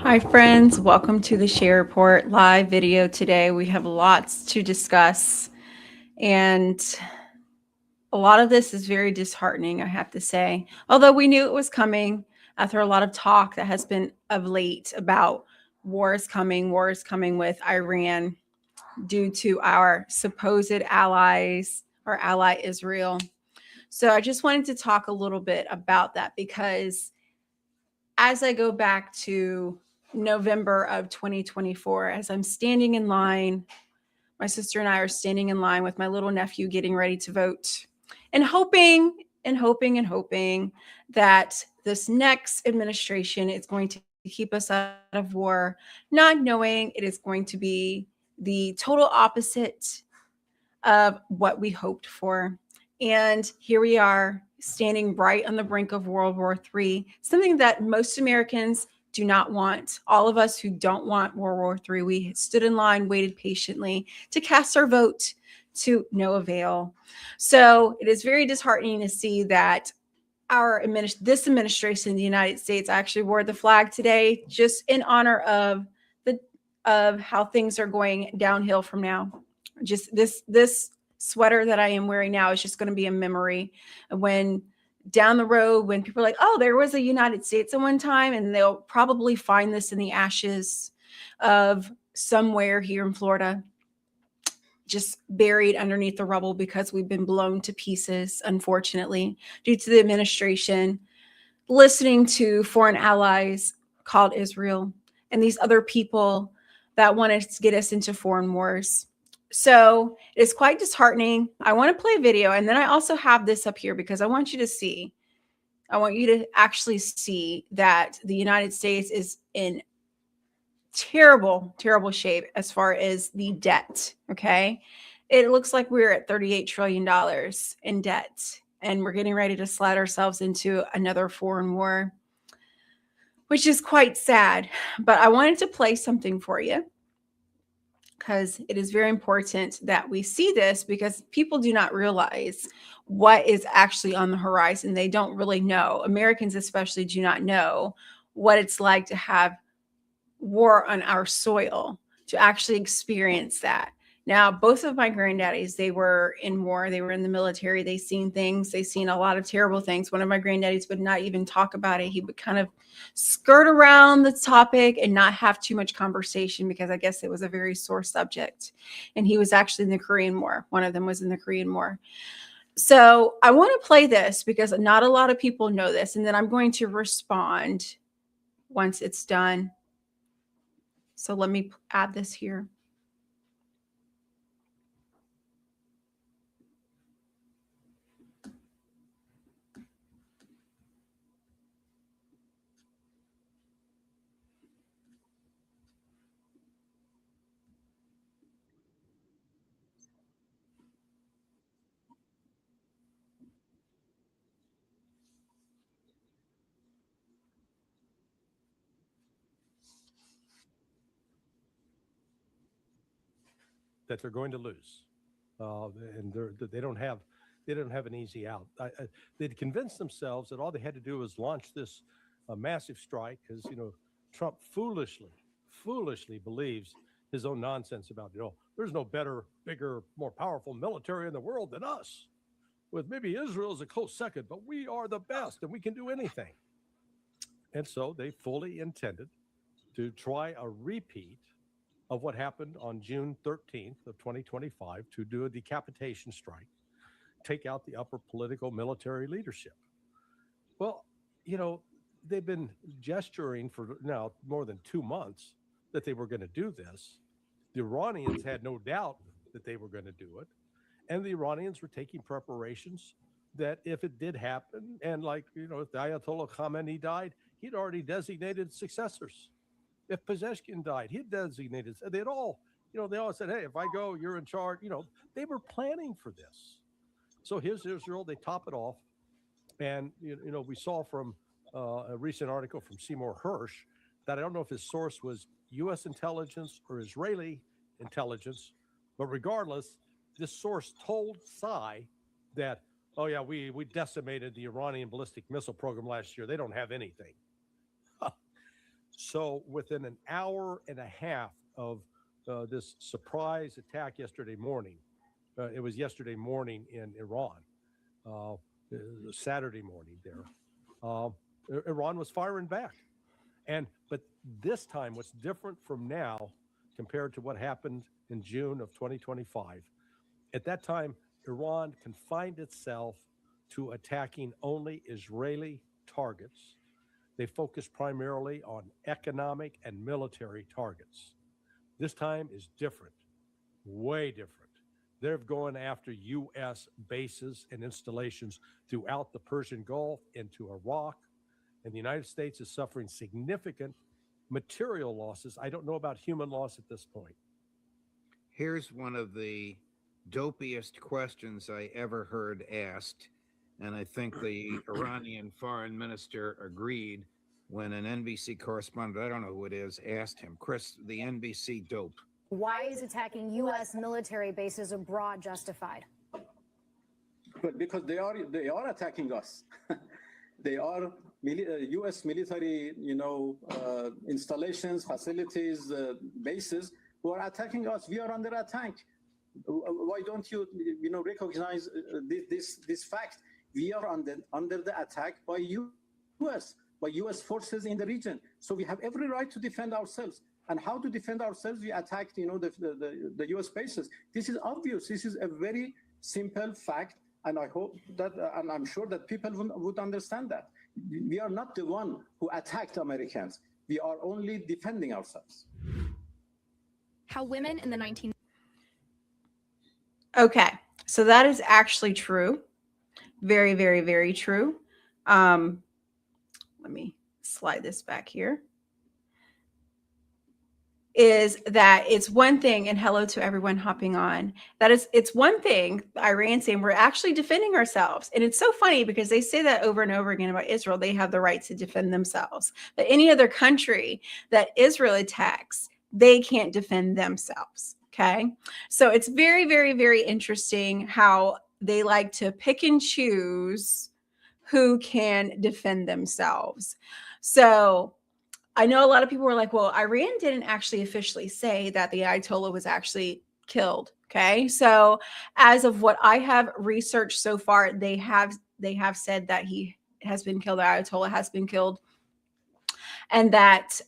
Hi, friends. Welcome to the Share Report live video today. We have lots to discuss, and a lot of this is very disheartening, I have to say. Although we knew it was coming after a lot of talk that has been of late about war is coming with Iran due to our supposed allies, our ally Israel. So I just wanted to talk a little bit about that because as I go back to November of 2024, as I'm standing in line, my sister and I are standing in line with my little nephew getting ready to vote and hoping that this next administration is going to keep us out of war, not knowing it is going to be the total opposite of what we hoped for. And here we are standing right on the brink of World War III, something that most Americans do not want. All of us who don't want World War III, we stood in line, waited patiently to cast our vote to no avail. So it is very disheartening to see that this administration in the United States actually wore the flag today just in honor of the of how things are going downhill from now. Just this sweater that I am wearing now is just going to be a memory of when down the road when people are like, oh, there was a United States at one time, and they'll probably find this in the ashes of somewhere here in Florida, just buried underneath the rubble because we've been blown to pieces, unfortunately, due to the administration listening to foreign allies called Israel and these other people that wanted to get us into foreign wars. So it's quite disheartening. I want to play a video, and then I also have this up here because I want you to see. I want you to actually see that the United States is in terrible shape as far as the debt. Okay. It looks like we're at $38 trillion in debt, and we're getting ready to slide ourselves into another foreign war, which is quite sad. But I wanted to play something for you because it is very important that we see this, because people do not realize what is actually on the horizon. They don't really know. Americans especially do not know what it's like to have war on our soil, to actually experience that. Now, both of my granddaddies, they were in war. They were in the military. They seen things. They seen a lot of terrible things. One of my granddaddies would not even talk about it. He would kind of skirt around the topic and not have too much conversation because I guess it was a very sore subject. And he was actually in the Korean War. One of them was in the Korean War. So I want to play this because not a lot of people know this. And then I'm going to respond once it's done. So let me add this here. That they're going to lose, and they don't have an easy out. They'd convinced themselves that all they had to do was launch this massive strike, because Trump foolishly believes his own nonsense about there's no better, bigger, more powerful military in the world than us. With maybe Israel as a close second, but we are the best and we can do anything. And so they fully intended to try a repeat of what happened on June 13th of 2025, to do a decapitation strike, take out the upper political military leadership. Well, they've been gesturing for now more than 2 months that they were going to do this. The Iranians had no doubt that they were going to do it. And the Iranians were taking preparations that if it did happen, and if the Ayatollah Khamenei died, he'd already designated successors. If Pezeshkian died, he designated. They'd all, they all said, "Hey, if I go, you're in charge." They were planning for this. So here's Israel. They top it off, and we saw from a recent article from Seymour Hersh that I don't know if his source was U.S. intelligence or Israeli intelligence, but regardless, this source told Psy that, "Oh yeah, we decimated the Iranian ballistic missile program last year. They don't have anything." So within an hour and a half of this surprise attack yesterday morning, it was yesterday morning in Iran, uh, Saturday morning there, uh, Iran was firing back. But this time, what's different from now compared to what happened in June of 2025, at that time, Iran confined itself to attacking only Israeli targets. They focused primarily on economic and military targets. This time is different, way different. They're going after U.S. bases and installations throughout the Persian Gulf, into Iraq, and the United States is suffering significant material losses. I don't know about human loss at this point. Here's one of the dopiest questions I ever heard asked, and I think the Iranian foreign minister agreed when an NBC correspondent, I don't know who it is, asked him, Chris, the NBC dope. Why is attacking U.S. military bases abroad justified? But because they are attacking us. They are U.S. military, installations, facilities, bases who are attacking us. We are under attack. Why don't you, recognize this fact? We are under the attack by U.S. forces in the region. So we have every right to defend ourselves. And how to defend ourselves? We attacked, the U.S. bases. This is obvious. This is a very simple fact. And I hope that, and I'm sure that people would understand that. We are not the one who attacked Americans. We are only defending ourselves. How women in the 19... Okay, so that is actually true. Very, very, very true. Let me slide this back here. Is that it's one thing, and hello to everyone hopping on, it's one thing, Iran saying we're actually defending ourselves. And it's so funny because they say that over and over again about Israel. They have the right to defend themselves. But any other country that Israel attacks, they can't defend themselves. Okay. So it's very, very, very interesting how they like to pick and choose who can defend themselves. So I know a lot of people were like, well, Iran didn't actually officially say that the Ayatollah was actually killed. Okay. So as of what I have researched so far, they have said that he has been killed. The Ayatollah has been killed. And that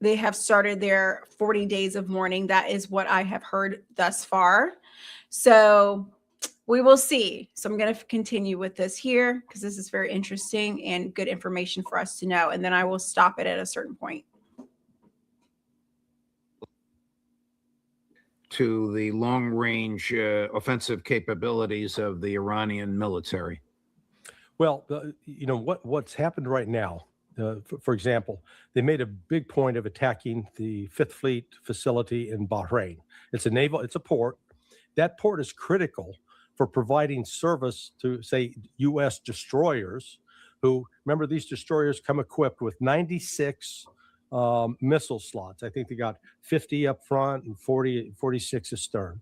they have started their 40 days of mourning. That is what I have heard thus far. So we will see. So I'm going to continue with this here because this is very interesting and good information for us to know. And then I will stop it at a certain point. To the long-range offensive capabilities of the Iranian military. Well, what's happened right now, for example, they made a big point of attacking the Fifth Fleet facility in Bahrain. It's a port. That port is critical for providing service to, say, U.S. destroyers who, remember, these destroyers come equipped with 96 missile slots. I think they got 50 up front and 46 astern.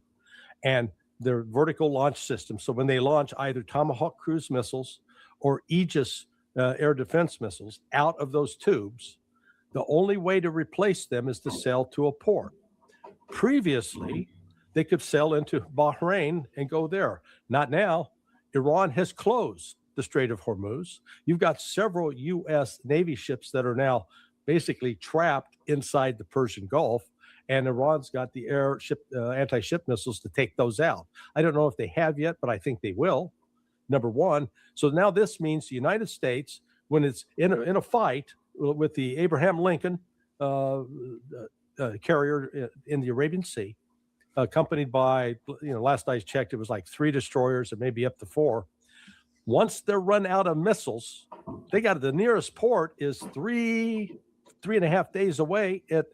And they're vertical launch systems. So when they launch either Tomahawk cruise missiles or Aegis air defense missiles out of those tubes, the only way to replace them is to sail to a port. Previously, they could sail into Bahrain and go there. Not now. Iran has closed the Strait of Hormuz. You've got several U.S. Navy ships that are now basically trapped inside the Persian Gulf, and Iran's got the anti-ship missiles to take those out. I don't know if they have yet, but I think they will, number one. So now this means the United States, when it's in a fight with the Abraham Lincoln carrier in the Arabian Sea, accompanied by, last I checked, it was like 3 destroyers and maybe up to 4. Once they're run out of missiles, the nearest port is 3.5 days away at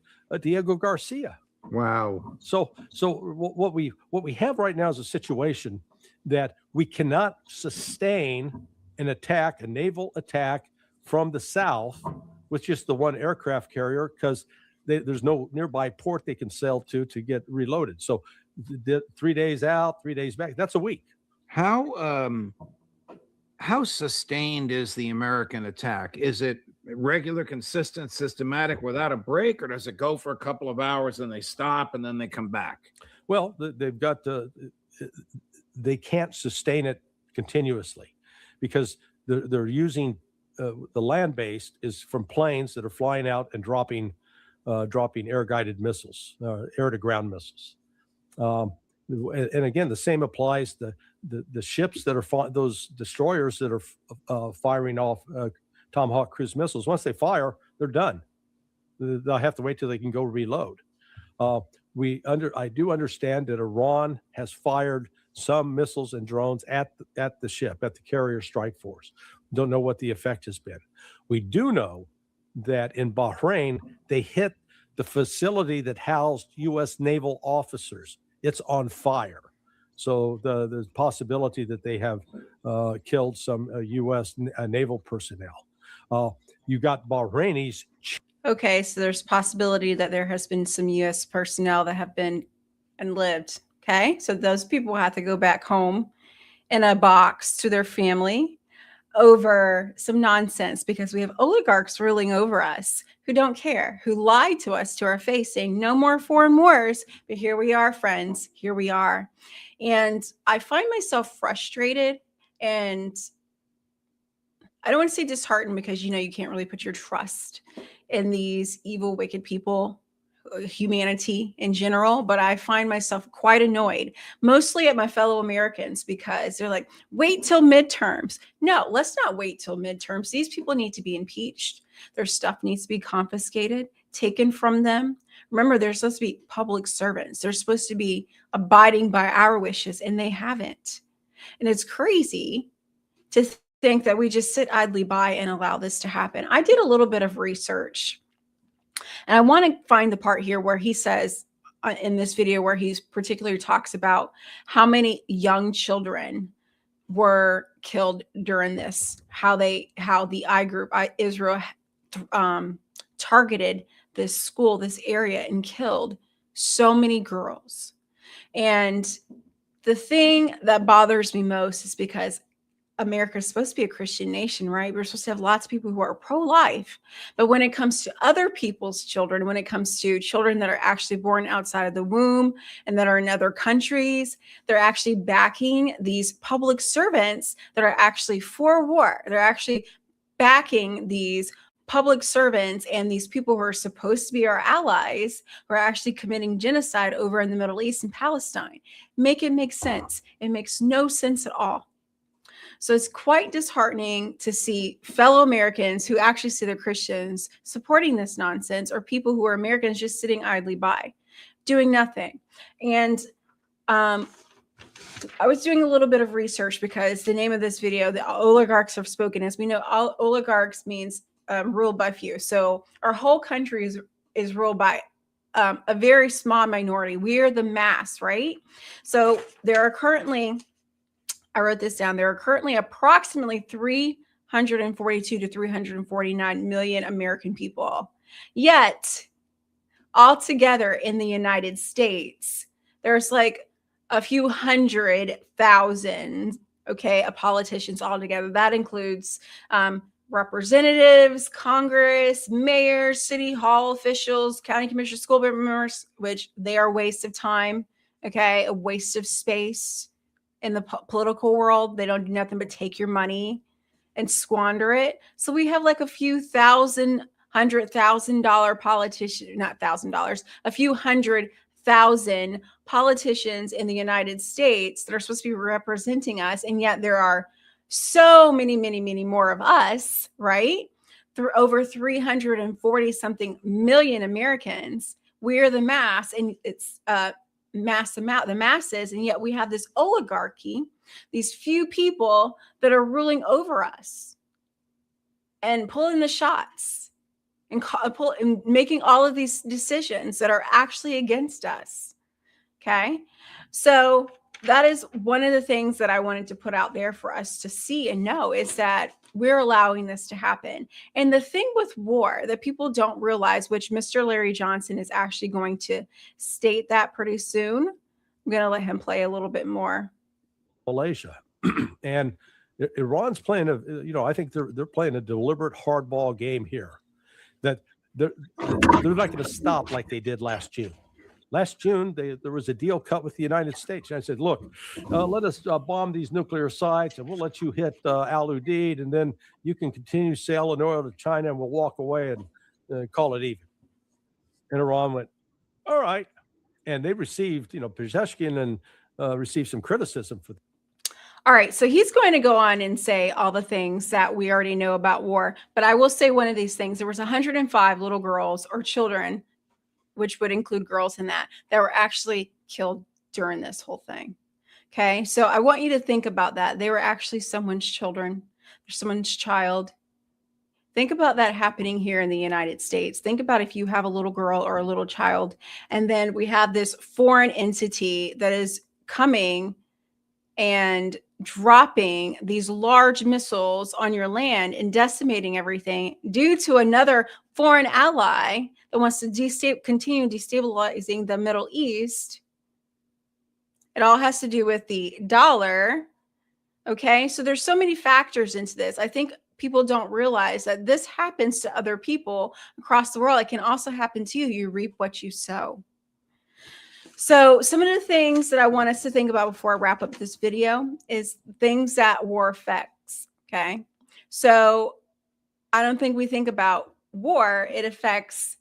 Diego Garcia. Wow. So what we have right now is a situation that we cannot sustain an attack, a naval attack from the south with just the one aircraft carrier, because there's no nearby port they can sail to get reloaded. So 3 days out, 3 days back, that's a week. How sustained is the American attack? Is it regular, consistent, systematic, without a break, or does it go for a couple of hours and they stop and then they come back? Well, they've got they can't sustain it continuously because they're using the land-based is from planes that are flying out and dropping air-guided missiles, air-to-ground missiles. And again, the same applies. The ships that are those destroyers that are firing off Tomahawk cruise missiles. Once they fire, they're done. They'll have to wait till they can go reload. I do understand that Iran has fired some missiles and drones at the ship, at the carrier strike force. Don't know what the effect has been. We do know that in Bahrain, they hit the facility that housed U.S. naval officers. It's on fire. So the possibility that they have killed some U.S. Naval personnel. You got Bahrainis. Okay, so there's possibility that there has been some U.S. personnel that have been and lived. Okay, so those people have to go back home in a box to their family over some nonsense because we have oligarchs ruling over us who don't care, who lied to us to our face saying no more foreign wars. But here we are, friends. Here we are. And I find myself frustrated and I don't want to say disheartened because, you know, you can't really put your trust in these evil, wicked people, humanity in general, but I find myself quite annoyed, mostly at my fellow Americans because they're like, wait till midterms. No, let's not wait till midterms. These people need to be impeached. Their stuff needs to be confiscated, taken from them. Remember, they're supposed to be public servants. They're supposed to be abiding by our wishes, and they haven't. And it's crazy to think that we just sit idly by and allow this to happen. I did a little bit of research. And I want to find the part here where he says in this video where he particularly talks about how many young children were killed during this, how the Israel targeted this school, this area, and killed so many girls. And the thing that bothers me most is because America is supposed to be a Christian nation, right? We're supposed to have lots of people who are pro-life. But when it comes to other people's children, when it comes to children that are actually born outside of the womb and that are in other countries, they're actually backing these public servants that are actually for war. They're actually backing these public servants and these people who are supposed to be our allies who are actually committing genocide over in the Middle East and Palestine. Make it make sense. It makes no sense at all. So it's quite disheartening to see fellow Americans who actually see they're Christians supporting this nonsense, or people who are Americans just sitting idly by, doing nothing. And I was doing a little bit of research because the name of this video, the oligarchs have spoken. As we know, oligarchs means ruled by few. So our whole country is ruled by a very small minority. We are the mass, right? So there are currently, I wrote this down, there are currently approximately 342 to 349 million American people. Yet, altogether in the United States, there's like a few 100,000, okay, politicians altogether. That includes representatives, Congress, mayors, city hall officials, county commissioners, school board members, which they are a waste of time, okay, a waste of space. In the political world, they don't do nothing but take your money and squander it. So we have like a few $100,000 politician, not $1,000, a few 100,000 politicians in the United States that are supposed to be representing us. And yet there are so many, many, many more of us, right? Through over 340 something million Americans. We're the mass, and it's mass amount, the masses, and yet we have this oligarchy, these few people that are ruling over us and pulling the shots and making all of these decisions that are actually against us. Okay, so that is one of the things that I wanted to put out there for us to see and know, is that we're allowing this to happen. And the thing with war that people don't realize, which Mr. Larry Johnson is actually going to state that pretty soon. I'm going to let him play a little bit more. Malaysia. And Iran's playing I think they're playing a deliberate hardball game here. That they're not going to stop like they did last June. Last June, there was a deal cut with the United States. And I said, look, let us bomb these nuclear sites, and we'll let you hit Al Udeid, and then you can continue selling oil to China, and we'll walk away and call it even. And Iran went, all right. And they received, Pezeshkian and received some criticism for that. All right, so he's going to go on and say all the things that we already know about war. But I will say one of these things. There was 105 little girls or children, which would include girls in that were actually killed during this whole thing. Okay, so I want you to think about that. They were actually someone's children, someone's child. Think about that happening here in the United States. Think about if you have a little girl or a little child, and then we have this foreign entity that is coming and dropping these large missiles on your land and decimating everything due to another foreign ally that wants to continue destabilizing the Middle East. It all has to do with the dollar. Okay, so there's so many factors into this. I think people don't realize that this happens to other people across the world. It can also happen to you. You reap what you sow. So some of the things that I want us to think about before I wrap up this video is things that war affects. Okay, so I don't think we think about war. It affects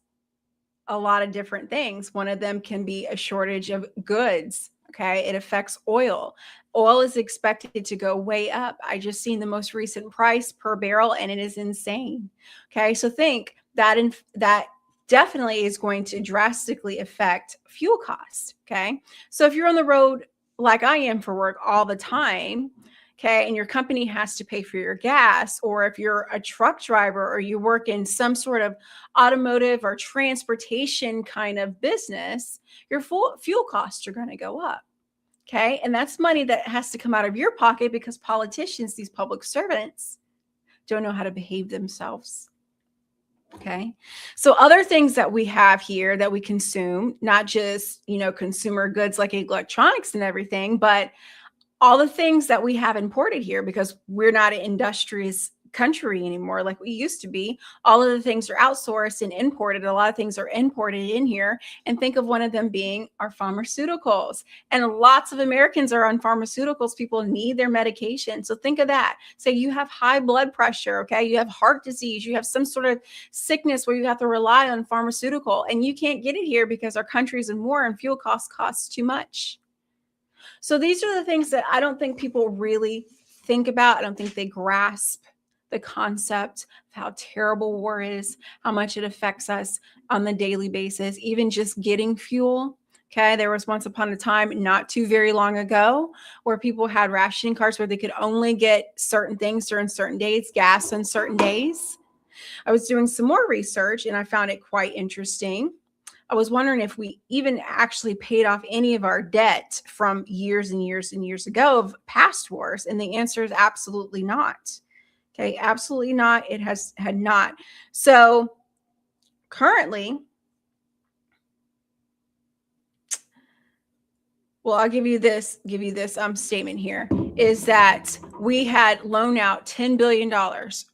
a lot of different things. One of them can be a shortage of goods. Okay, it affects oil. Oil is expected to go way up. I just seen the most recent price per barrel, and it is insane. Okay, so think that that definitely is going to drastically affect fuel costs. Okay, so if you're on the road like I am for work all the time, okay, and your company has to pay for your gas, or if you're a truck driver or you work in some sort of automotive or transportation kind of business, your fuel costs are going to go up. Okay, and that's money that has to come out of your pocket because politicians, these public servants, don't know how to behave themselves. Okay, so other things that we have here that we consume, not just, consumer goods like electronics and everything, but all the things that we have imported here, because we're not an industrious country anymore like we used to be. All of the things are outsourced and imported. A lot of things are imported in here. And think of one of them being our pharmaceuticals. And lots of Americans are on pharmaceuticals. People need their medication. So think of that. Say you have high blood pressure, okay? You have heart disease. You have some sort of sickness where you have to rely on pharmaceutical, and you can't get it here because our country's in war and fuel costs too much. So these are the things that I don't think people really think about. I don't think they grasp the concept of how terrible war is, how much it affects us on the daily basis, even just getting fuel. Okay, there was once upon a time, not too very long ago, where people had rationing cards where they could only get certain things during certain days, gas on certain days. I was doing some more research and I found it quite interesting. I was wondering if we even actually paid off any of our debt from years and years and years ago of past wars. And the answer is absolutely not. Okay, absolutely not. It had not. So currently, well, I'll give you this statement here, is that we had loaned out $10 billion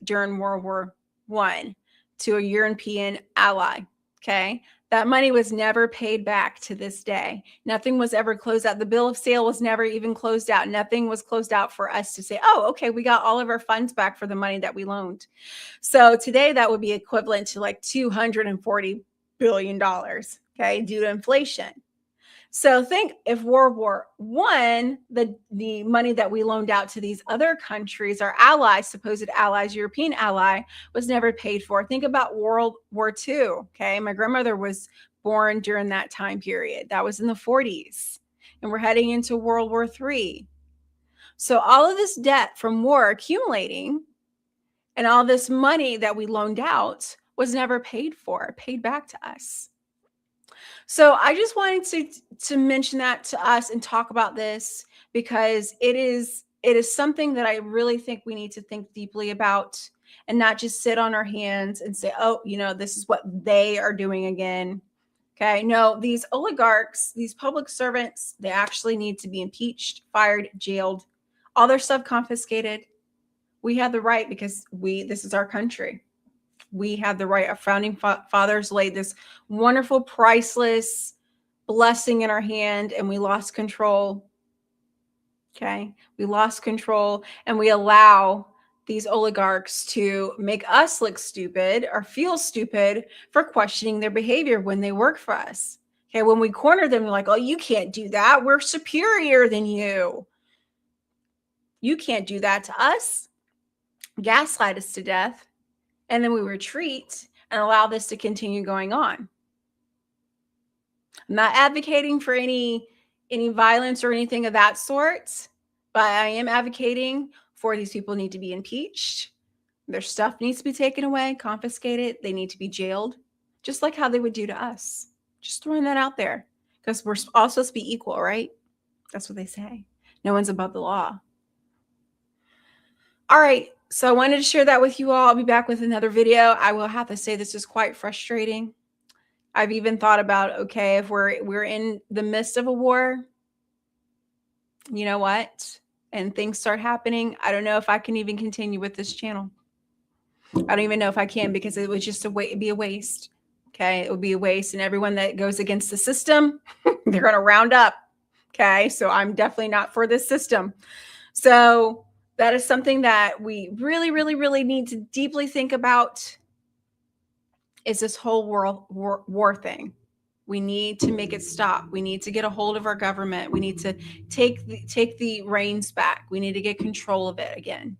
during World War I to a European ally. Okay. That money was never paid back to this day. Nothing was ever closed out. The bill of sale was never even closed out. Nothing was closed out for us to say, oh, okay, we got all of our funds back for the money that we loaned. So today that would be equivalent to like $240 billion, okay, due to inflation. So think if World War I, the money that we loaned out to these other countries, our allies, supposed allies, European ally, was never paid for. Think about World War II. Okay. My grandmother was born during that time period. That was in the 40s. And we're heading into World War III. So all of this debt from war accumulating and all this money that we loaned out was never paid back to us. So I just wanted to mention that to us and talk about this because it is something that I really think we need to think deeply about and not just sit on our hands and say, oh, this is what they are doing again. Okay. No, these oligarchs, these public servants, they actually need to be impeached, fired, jailed, all their stuff confiscated. We have the right because this is our country. We have the right. Our founding fathers laid this wonderful, priceless blessing in our hand, and we lost control. Okay. We lost control, and we allow these oligarchs to make us look stupid or feel stupid for questioning their behavior when they work for us. Okay. When we corner them, like, oh, you can't do that. We're superior than you. You can't do that to us. Gaslight us to death. And then we retreat and allow this to continue going on. I'm not advocating for any violence or anything of that sort, but I am advocating for these people need to be impeached. Their stuff needs to be taken away, confiscated. They need to be jailed, just like how they would do to us. Just throwing that out there, because we're all supposed to be equal, right? That's what they say. No one's above the law. All right. So I wanted to share that with you all. I'll be back with another video. I will have to say this is quite frustrating. I've even thought about, okay, if we're in the midst of a war, you know what? And things start happening, I don't know if I can even continue with this channel. I don't even know if I can, because it would just be a waste. Okay, it would be a waste, and everyone that goes against the system, they're going to round up. Okay, so I'm definitely not for this system. So that is something that we really, really, really need to deeply think about. Is this whole war thing? We need to make it stop. We need to get a hold of our government. We need to take the reins back. We need to get control of it again,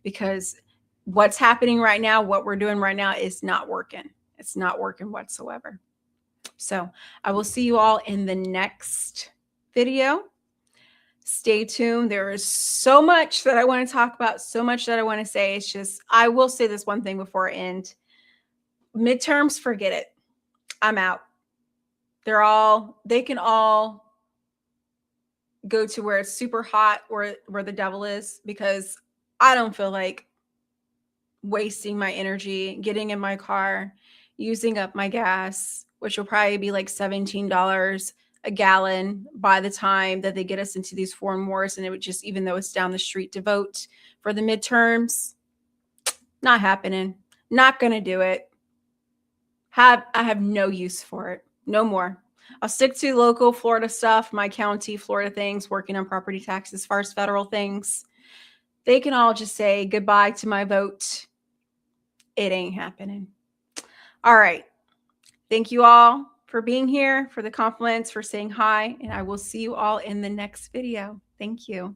because what's happening right now, what we're doing right now, is not working. It's not working whatsoever. So I will see you all in the next video. Stay tuned. There is so much that I want to talk about, so much that I want to say. It's just, I will say this one thing before I end. Midterms, forget it. I'm out. They can all go to where it's super hot, where the devil is, because I don't feel like wasting my energy, getting in my car, using up my gas, which will probably be like $17 a gallon by the time that they get us into these foreign wars. And it would just, even though it's down the street, to vote for the midterms, not happening. Not going to do it. I have no use for it. No more. I'll stick to local Florida stuff, my county, Florida things, working on property taxes. As far as federal things, they can all just say goodbye to my vote. It ain't happening. All right. Thank you all for being here, for the compliments, for saying hi, and I will see you all in the next video. Thank you.